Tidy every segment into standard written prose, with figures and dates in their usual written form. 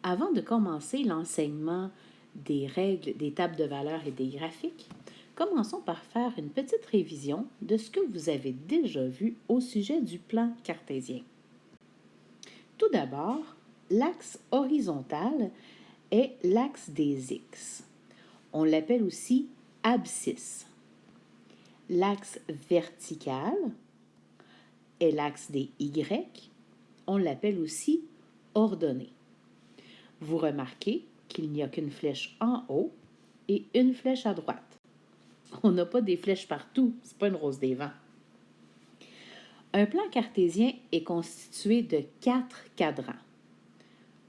Avant de commencer l'enseignement des règles, des tables de valeurs et des graphiques, commençons par faire une petite révision de ce que vous avez déjà vu au sujet du plan cartésien. Tout d'abord, l'axe horizontal est l'axe des X. On l'appelle aussi abscisse. L'axe vertical est l'axe des Y. On l'appelle aussi ordonnée. Vous remarquez qu'il n'y a qu'une flèche en haut et une flèche à droite. On n'a pas des flèches partout, c'est pas une rose des vents. Un plan cartésien est constitué de 4 cadrans.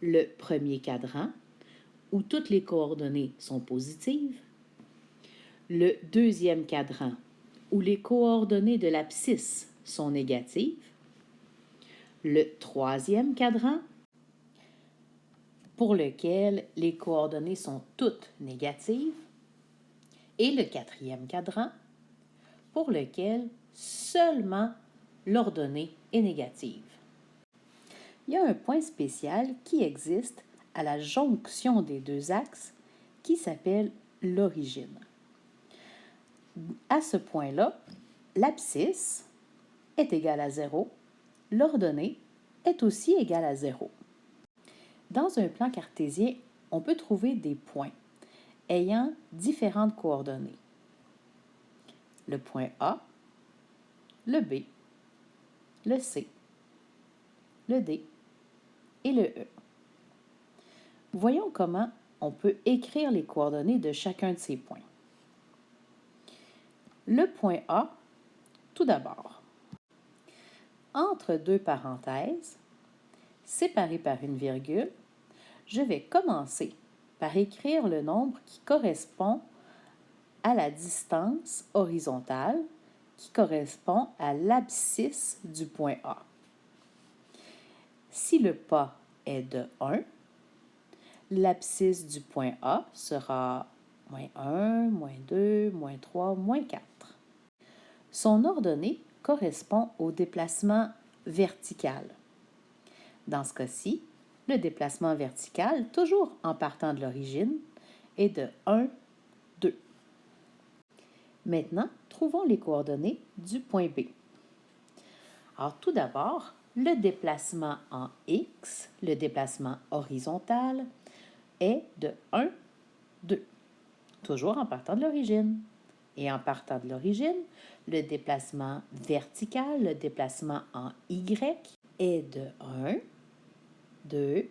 Le premier cadran, où toutes les coordonnées sont positives. Le deuxième cadran, où les coordonnées de l'abscisse sont négatives. Le troisième cadran, pour lequel les coordonnées sont toutes négatives. Et le quatrième cadran, pour lequel seulement l'ordonnée est négative. Il y a un point spécial qui existe à la jonction des deux axes qui s'appelle l'origine. À ce point-là, l'abscisse est égale à 0, l'ordonnée est aussi égale à 0. Dans un plan cartésien, on peut trouver des points ayant différentes coordonnées. Le point A, le B, le C, le D et le E. Voyons comment on peut écrire les coordonnées de chacun de ces points. Le point A, tout d'abord. Entre deux parenthèses, séparées par une virgule, je vais commencer par écrire le nombre qui correspond à la distance horizontale qui correspond à l'abscisse du point A. Si le pas est de 1, l'abscisse du point A sera moins 1, moins 2, moins 3, moins 4. Son ordonnée correspond au déplacement vertical. Dans ce cas-ci, le déplacement vertical, toujours en partant de l'origine, est de 1, 2. Maintenant, trouvons les coordonnées du point B. Alors, tout d'abord, le déplacement en X, le déplacement horizontal, est de 1, 2, toujours en partant de l'origine. Et en partant de l'origine, le déplacement vertical, le déplacement en Y, est de 1, 2,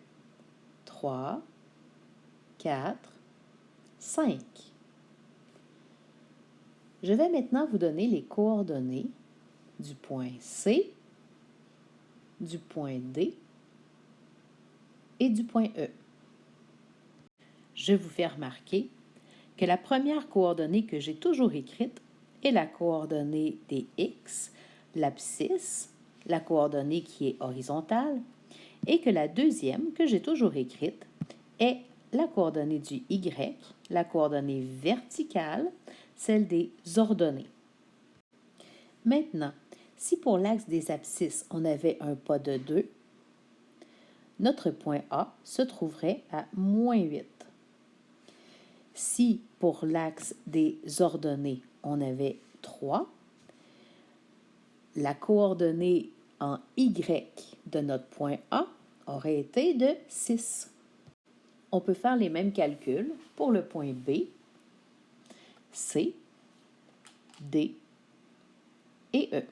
3, 4, 5. Je vais maintenant vous donner les coordonnées du point C, du point D et du point E. Je vous fais remarquer que la première coordonnée que j'ai toujours écrite est la coordonnée des X, l'abscisse, la coordonnée qui est horizontale, et que la deuxième que j'ai toujours écrite est la coordonnée du Y, la coordonnée verticale, celle des ordonnées. Maintenant, si pour l'axe des abscisses, on avait un pas de 2, notre point A se trouverait à moins 8. Si pour l'axe des ordonnées, on avait 3, la coordonnée en Y de notre point A aurait été de 6. On peut faire les mêmes calculs pour le point B, C, D et E.